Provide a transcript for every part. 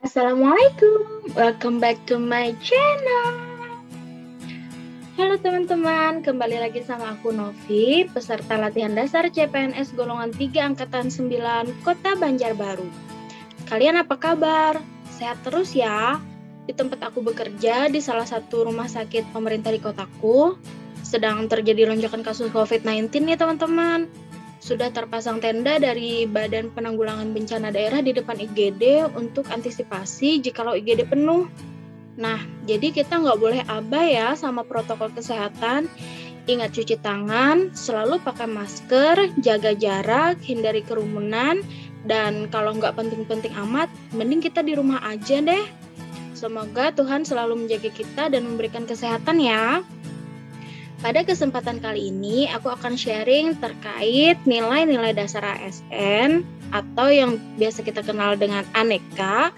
Assalamualaikum, welcome back to my channel. Halo teman-teman, kembali lagi sama aku Novi, peserta latihan dasar CPNS golongan 3 angkatan 9 Kota Banjarbaru. Kalian apa kabar? Sehat terus ya? Di tempat aku bekerja di salah satu rumah sakit pemerintah di kotaku, sedang terjadi lonjakan kasus COVID-19 nih teman-teman. Sudah terpasang tenda dari Badan Penanggulangan Bencana Daerah di depan IGD untuk antisipasi jikalau IGD penuh. Nah, jadi kita nggak boleh abai ya sama protokol kesehatan. Ingat cuci tangan, selalu pakai masker, jaga jarak, hindari kerumunan, dan kalau nggak penting-penting amat, mending kita di rumah aja deh. Semoga Tuhan selalu menjaga kita dan memberikan kesehatan ya. Pada kesempatan kali ini, aku akan sharing terkait nilai-nilai dasar ASN atau yang biasa kita kenal dengan aneka.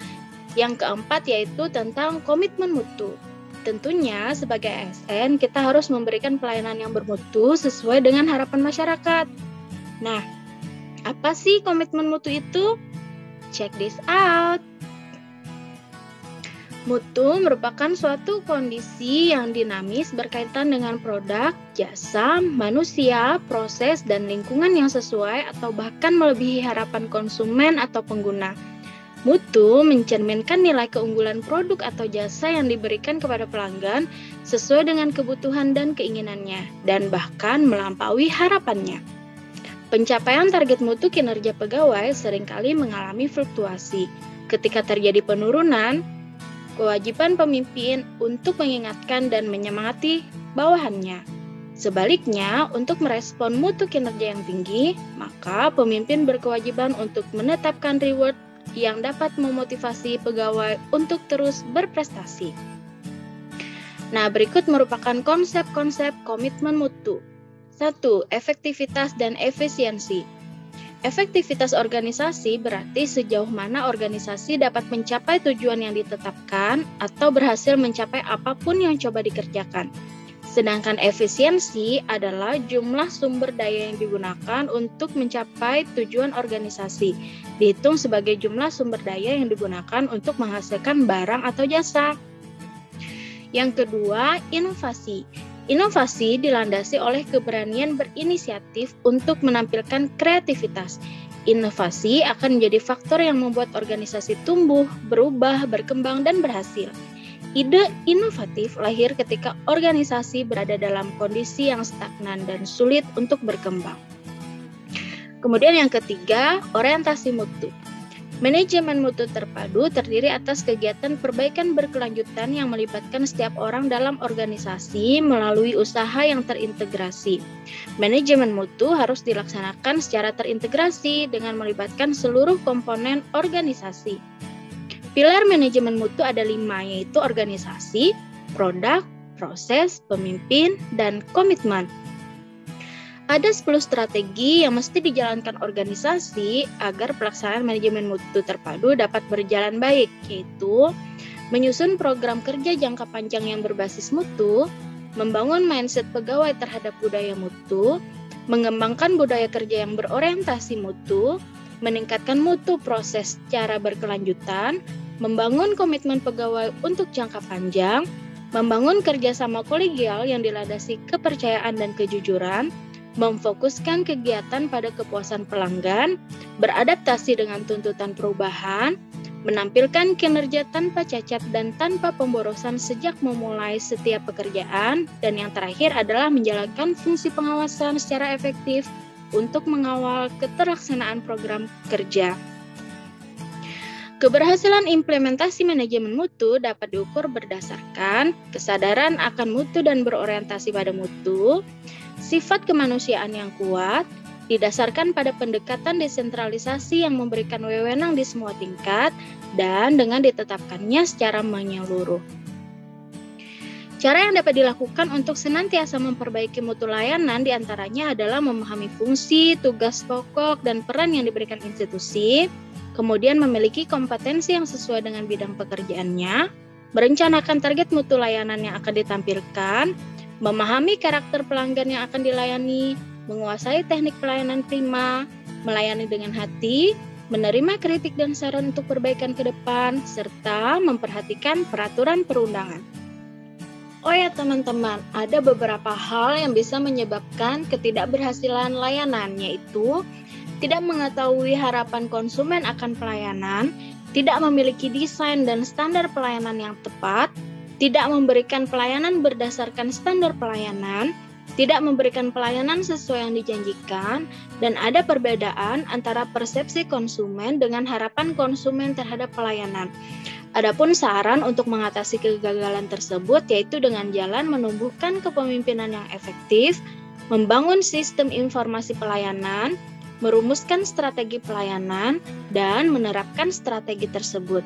Yang keempat yaitu tentang komitmen mutu. Tentunya sebagai ASN, kita harus memberikan pelayanan yang bermutu sesuai dengan harapan masyarakat. Nah, apa sih komitmen mutu itu? Check this out. Mutu merupakan suatu kondisi yang dinamis berkaitan dengan produk, jasa, manusia, proses, dan lingkungan yang sesuai atau bahkan melebihi harapan konsumen atau pengguna. Mutu mencerminkan nilai keunggulan produk atau jasa yang diberikan kepada pelanggan sesuai dengan kebutuhan dan keinginannya, dan bahkan melampaui harapannya. Pencapaian target mutu kinerja pegawai seringkali mengalami fluktuasi. Ketika terjadi penurunan, kewajiban pemimpin untuk mengingatkan dan menyemangati bawahannya. Sebaliknya, untuk merespon mutu kinerja yang tinggi, maka pemimpin berkewajiban untuk menetapkan reward yang dapat memotivasi pegawai untuk terus berprestasi. Nah, berikut merupakan konsep-konsep komitmen mutu. 1. Efektivitas dan efisiensi. Efektivitas organisasi berarti sejauh mana organisasi dapat mencapai tujuan yang ditetapkan atau berhasil mencapai apapun yang coba dikerjakan. Sedangkan efisiensi adalah jumlah sumber daya yang digunakan untuk mencapai tujuan organisasi, dihitung sebagai jumlah sumber daya yang digunakan untuk menghasilkan barang atau jasa. Yang kedua, inovasi. Inovasi dilandasi oleh keberanian berinisiatif untuk menampilkan kreativitas. Inovasi akan menjadi faktor yang membuat organisasi tumbuh, berubah, berkembang, dan berhasil. Ide inovatif lahir ketika organisasi berada dalam kondisi yang stagnan dan sulit untuk berkembang. Kemudian yang ketiga, orientasi mutu. Manajemen mutu terpadu terdiri atas kegiatan perbaikan berkelanjutan yang melibatkan setiap orang dalam organisasi melalui usaha yang terintegrasi. Manajemen mutu harus dilaksanakan secara terintegrasi dengan melibatkan seluruh komponen organisasi. Pilar manajemen mutu ada 5, yaitu organisasi, produk, proses, pemimpin, dan komitmen. Ada 10 strategi yang mesti dijalankan organisasi agar pelaksanaan manajemen mutu terpadu dapat berjalan baik, yaitu menyusun program kerja jangka panjang yang berbasis mutu, membangun mindset pegawai terhadap budaya mutu, mengembangkan budaya kerja yang berorientasi mutu, meningkatkan mutu proses secara berkelanjutan, membangun komitmen pegawai untuk jangka panjang, membangun kerjasama kolegial yang dilandasi kepercayaan dan kejujuran, memfokuskan kegiatan pada kepuasan pelanggan, beradaptasi dengan tuntutan perubahan, menampilkan kinerja tanpa cacat dan tanpa pemborosan sejak memulai setiap pekerjaan, dan yang terakhir adalah menjalankan fungsi pengawasan secara efektif untuk mengawal keterlaksanaan program kerja. Keberhasilan implementasi manajemen mutu dapat diukur berdasarkan kesadaran akan mutu dan berorientasi pada mutu, sifat kemanusiaan yang kuat, didasarkan pada pendekatan desentralisasi yang memberikan wewenang di semua tingkat, dan dengan ditetapkannya secara menyeluruh. Cara yang dapat dilakukan untuk senantiasa memperbaiki mutu layanan diantaranya adalah memahami fungsi, tugas pokok, dan peran yang diberikan institusi, kemudian memiliki kompetensi yang sesuai dengan bidang pekerjaannya, merencanakan target mutu layanan yang akan ditampilkan, memahami karakter pelanggan yang akan dilayani, menguasai teknik pelayanan prima, melayani dengan hati, menerima kritik dan saran untuk perbaikan ke depan, serta memperhatikan peraturan perundangan. Oh ya teman-teman, ada beberapa hal yang bisa menyebabkan ketidakberhasilan layanan, yaitu tidak mengetahui harapan konsumen akan pelayanan, tidak memiliki desain dan standar pelayanan yang tepat, tidak memberikan pelayanan berdasarkan standar pelayanan, tidak memberikan pelayanan sesuai yang dijanjikan, dan ada perbedaan antara persepsi konsumen dengan harapan konsumen terhadap pelayanan. Adapun saran untuk mengatasi kegagalan tersebut yaitu dengan jalan menumbuhkan kepemimpinan yang efektif, membangun sistem informasi pelayanan, merumuskan strategi pelayanan, dan menerapkan strategi tersebut.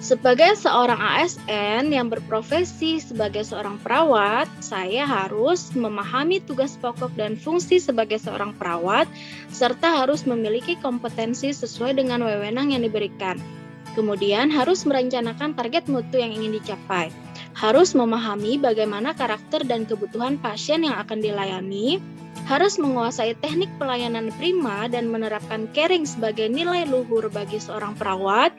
Sebagai seorang ASN yang berprofesi sebagai seorang perawat, saya harus memahami tugas pokok dan fungsi sebagai seorang perawat, serta harus memiliki kompetensi sesuai dengan wewenang yang diberikan. Kemudian harus merencanakan target mutu yang ingin dicapai. Harus memahami bagaimana karakter dan kebutuhan pasien yang akan dilayani. Harus menguasai teknik pelayanan prima dan menerapkan caring sebagai nilai luhur bagi seorang perawat.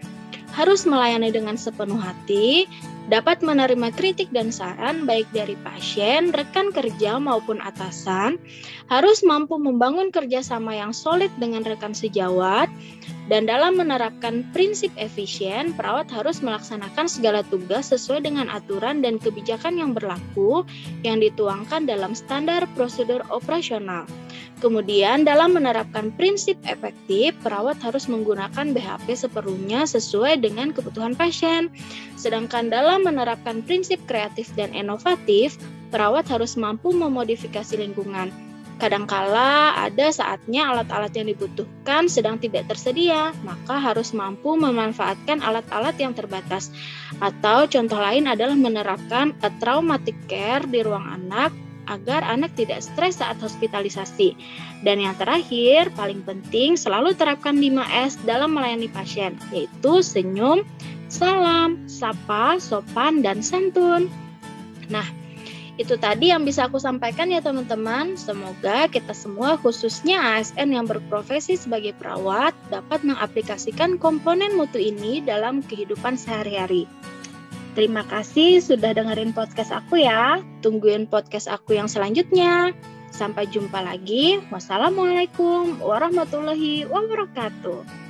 Harus melayani dengan sepenuh hati, dapat menerima kritik dan saran baik dari pasien, rekan kerja maupun atasan, harus mampu membangun kerjasama yang solid dengan rekan sejawat, dan dalam menerapkan prinsip efisien, perawat harus melaksanakan segala tugas sesuai dengan aturan dan kebijakan yang berlaku yang dituangkan dalam standar prosedur operasional. Kemudian dalam menerapkan prinsip efektif, perawat harus menggunakan BHP seperlunya sesuai dengan kebutuhan pasien. Sedangkan dalam menerapkan prinsip kreatif dan inovatif, perawat harus mampu memodifikasi lingkungan. Kadangkala ada saatnya alat-alat yang dibutuhkan sedang tidak tersedia, maka harus mampu memanfaatkan alat-alat yang terbatas. Atau contoh lain adalah menerapkan a traumatic care di ruang anak, agar anak tidak stres saat hospitalisasi. Dan yang terakhir, paling penting, selalu terapkan 5S dalam melayani pasien, yaitu senyum, salam, sapa, sopan, dan santun. Nah, itu tadi yang bisa aku sampaikan ya teman-teman. Semoga kita semua, khususnya ASN yang berprofesi sebagai perawat, dapat mengaplikasikan komponen mutu ini dalam kehidupan sehari-hari. Terima kasih sudah dengerin podcast aku ya. Tungguin podcast aku yang selanjutnya. Sampai jumpa lagi. Wassalamualaikum warahmatullahi wabarakatuh.